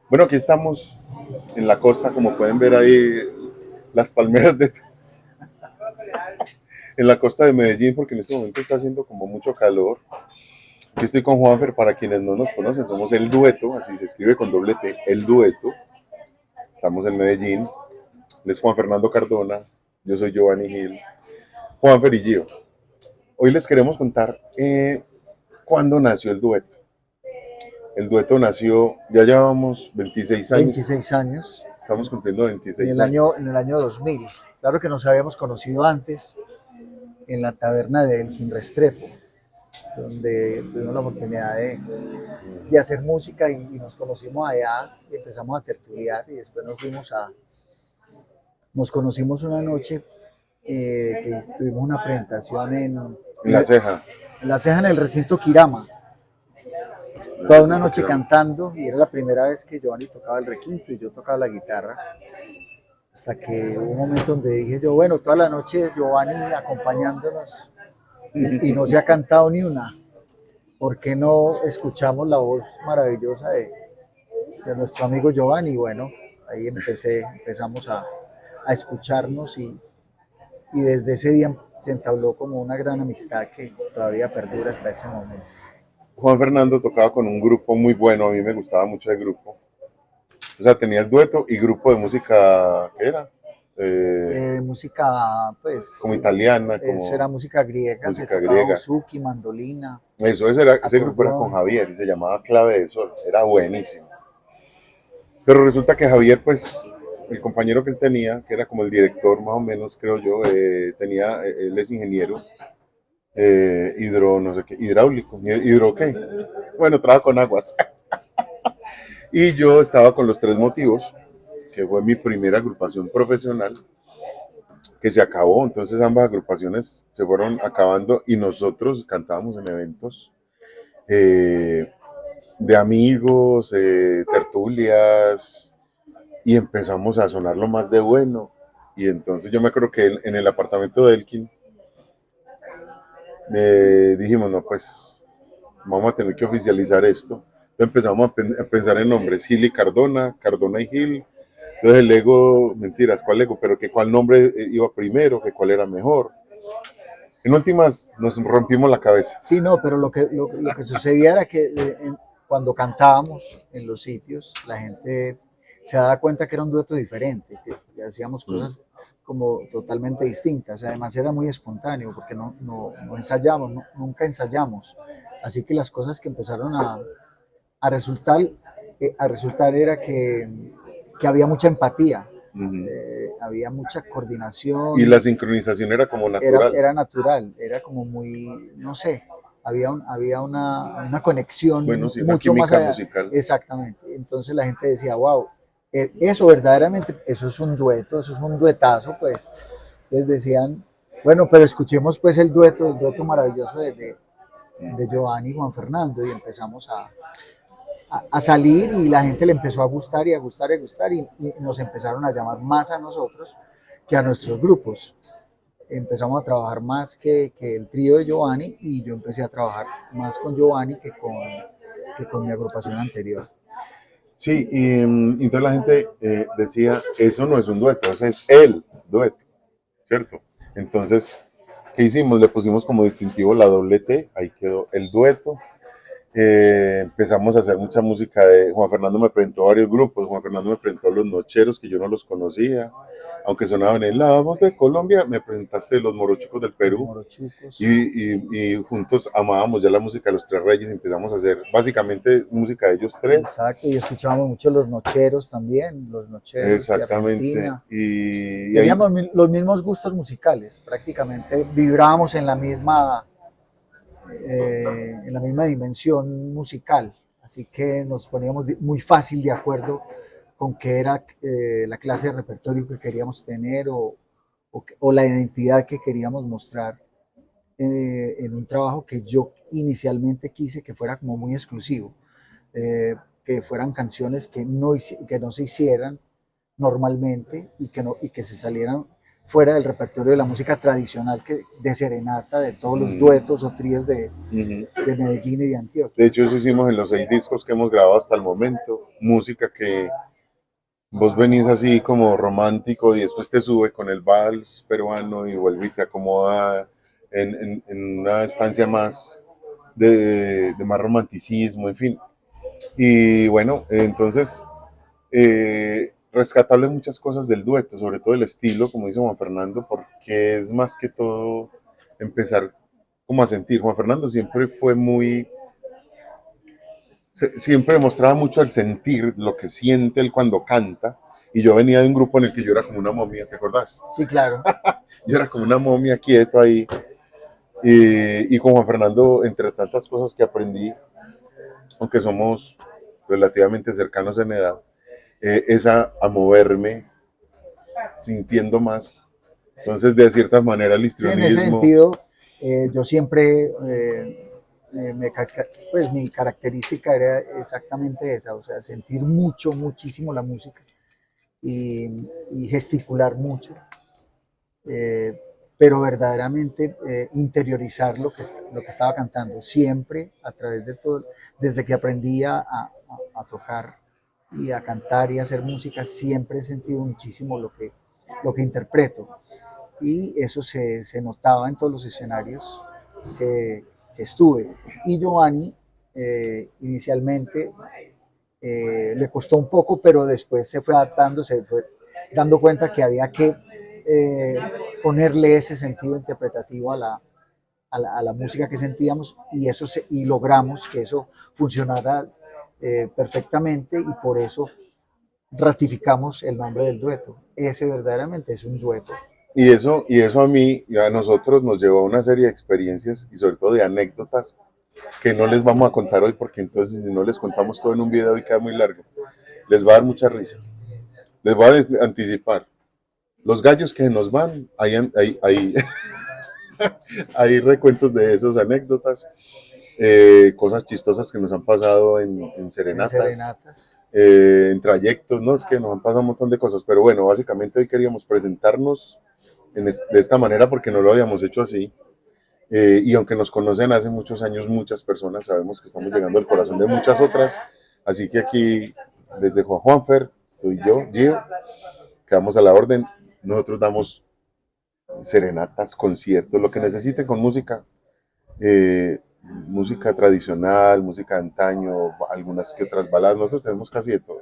Bueno, aquí estamos en la costa, como pueden ver ahí las palmeras detrás, en la costa de Medellín, porque en este momento está haciendo como mucho calor. Aquí estoy con Juanfer, para quienes no nos conocen, somos El Dueto, así se escribe con doble T, El Dueto. Estamos en Medellín, él es Juan Fernando Cardona, yo soy Giovanni Gil, Juanfer y Gio. Hoy les queremos contar cuándo nació el dueto. El dueto nació, ya llevamos 26 años, 26 años, estamos cumpliendo en 26 el años. año, en el año 2000. Claro que nos habíamos conocido antes en la taberna de Elkin Restrepo, donde tuvimos la oportunidad de hacer música y nos conocimos allá y empezamos a tertuliar y después nos conocimos una noche que tuvimos una presentación En la ceja. en la ceja en el recinto Kirama, toda una noche cantando y era la primera vez que Giovanni tocaba el requinto y yo tocaba la guitarra. Hasta que hubo un momento donde dije yo, bueno, toda la noche Giovanni acompañándonos y no se ha cantado ni una. ¿Por qué no escuchamos la voz maravillosa de nuestro amigo Giovanni? Y bueno, ahí empezamos a escucharnos y desde ese día se entabló como una gran amistad que todavía perdura hasta este momento. Juan Fernando tocaba con un grupo muy bueno, a mí me gustaba mucho el grupo. O sea, tenías dueto y grupo de música, ¿qué era? Música, pues, Como italiana, eso era como música griega, se música tocaba griega. buzuki, mandolina, Eso, ese grupo era con acordeón. Javier y se llamaba Clave de Sol, era buenísimo. Pero resulta que Javier, pues, el compañero que él tenía, que era como el director más o menos, creo yo, él es ingeniero, no sé qué, hidráulico, hidro qué. Bueno, trabaja con aguas. Y yo estaba con Los Tres Motivos, que fue mi primera agrupación profesional, que se acabó. Entonces ambas agrupaciones se fueron acabando y nosotros cantábamos en eventos de amigos, tertulias, y empezamos a sonar lo más de bueno. Y entonces yo me acuerdo que en el apartamento de Elkin dijimos, no, pues vamos a tener que oficializar esto. Entonces empezamos a pensar en nombres, Gil y Cardona, Cardona y Gil. Entonces el ego, mentiras, ¿cuál ego? Pero que cuál nombre iba primero, que cuál era mejor. En últimas nos rompimos la cabeza. Sí, no, pero lo que sucedía era que cuando cantábamos en los sitios, la gente se daba cuenta que era un dueto diferente, que hacíamos Mm. cosas como totalmente distintas. Además era muy espontáneo porque no ensayamos, nunca ensayamos. Así que las cosas que empezaron a resultar, a resultar era que había mucha empatía, Ujú. había mucha Y coordinación, la sincronización era como natural. era natural, era como muy, no sé, había una Bueno, conexión sí, una mucho más química allá, musical. exactamente. Entonces la gente decía, wow, eso verdaderamente, eso es un dueto, eso es un duetazo, pues. Entonces decían, bueno, pero escuchemos pues el dueto maravilloso de Giovanni y Juan Fernando y empezamos a salir y la gente le empezó a gustar y a gustar y a gustar y nos empezaron a llamar más a nosotros que a nuestros grupos. Empezamos a trabajar más que el trío de Giovanni y yo empecé a trabajar más con Giovanni que con mi agrupación anterior. Sí, y entonces la gente decía, eso no es un dueto, ese es el dueto, ¿cierto? Entonces, ¿qué hicimos? Le pusimos como distintivo la doble T, ahí quedó el dueto. Empezamos a hacer mucha música Juan Fernando me presentó a varios grupos. Juan Fernando me presentó a Los Nocheros, que yo no los conocía, aunque sonaban en La Voz de Colombia. Me presentaste Los Morochucos del Los Perú, Morochucos. y juntos amábamos ya la música de Los Tres Reyes. Empezamos a hacer básicamente música de ellos tres. Exacto, y escuchábamos mucho los Nocheros también, los Nocheros de Exactamente, Argentina. y ahí, Teníamos los mismos gustos musicales, prácticamente vibrábamos en la misma dimensión musical, así que nos poníamos muy fácil de acuerdo con qué era la clase de repertorio que queríamos tener o la identidad que queríamos mostrar en un trabajo que yo inicialmente quise que fuera como muy exclusivo, que fueran canciones que no se hicieran normalmente y que se salieran fuera del repertorio de la música tradicional de serenata, de todos los Mm. duetos o tríos de Ujú. Medellín y de Antioquia. De hecho, eso hicimos en los 6 discos que hemos grabado hasta el momento. Música que vos venís así como romántico y después te sube con el vals peruano y vuelve y te acomoda en una estancia más de más romanticismo, en fin. Y bueno, entonces, rescatable muchas cosas del dueto, sobre todo el estilo, como dice Juan Fernando, porque es más que todo empezar como a sentir. Juan Fernando siempre fue muy, siempre demostraba mucho el sentir, lo que siente él cuando canta. Y yo venía de un grupo en el que yo era como una momia, ¿te acordás? Sí, claro. Yo era como una momia quieto ahí. Y con Juan Fernando, entre tantas cosas que aprendí, aunque somos relativamente cercanos en edad, es a moverme sintiendo más. Entonces, de cierta manera, el Sí, en ese histrionismo. sentido, yo siempre, pues mi característica era exactamente esa, o sea, sentir mucho, muchísimo la música y gesticular mucho, eh, pero verdaderamente interiorizar lo que estaba cantando, siempre a través de todo, desde que aprendí a tocar y a cantar y a hacer música, siempre he sentido muchísimo lo que interpreto y eso se notaba en todos los escenarios que estuve. Y Giovanni inicialmente le costó un poco, pero después se fue adaptando, se fue dando cuenta que había que eh, ponerle ese sentido interpretativo a la música que sentíamos y, y logramos que eso funcionara perfectamente y por eso ratificamos el nombre del dueto. Ese verdaderamente es un dueto. Y eso a mí y a nosotros nos llevó a una serie de experiencias y sobre todo de anécdotas que no les vamos a contar hoy porque entonces si no les contamos todo en un video y queda muy largo, les va a dar mucha risa. Les voy a anticipar. Los gallos que nos van, hay recuentos de esas anécdotas, cosas chistosas que nos han pasado en En serenatas, serenatas. en trayectos, ¿no? Es que nos han pasado un montón de cosas, pero bueno, básicamente hoy queríamos presentarnos de esta manera porque no lo habíamos hecho así. Y aunque nos conocen hace muchos años, muchas personas sabemos que estamos llegando al corazón de muchas otras. Así que aquí, desde Juanfer, estoy yo, Gio, quedamos a la orden. Nosotros damos serenatas, conciertos, lo que necesiten con música. Música tradicional, música de antaño, algunas que otras baladas. Nosotros tenemos casi de todo.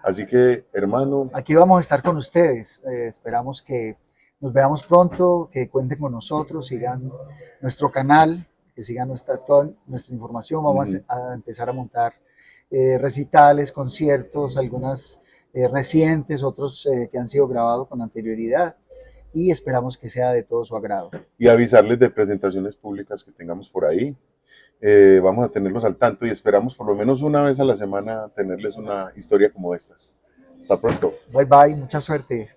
Así que, hermano. Aquí vamos a estar con ustedes. Esperamos que nos veamos pronto, que cuenten con nosotros, sigan nuestro canal, que sigan toda nuestra información. Vamos a empezar a montar recitales, conciertos, algunas recientes, otros que han sido grabados con anterioridad y esperamos que sea de todo su agrado. Y avisarles de presentaciones públicas que tengamos por ahí. Vamos a tenerlos al tanto y esperamos por lo menos una vez a la semana tenerles una historia como estas. Hasta pronto. Bye bye, mucha suerte.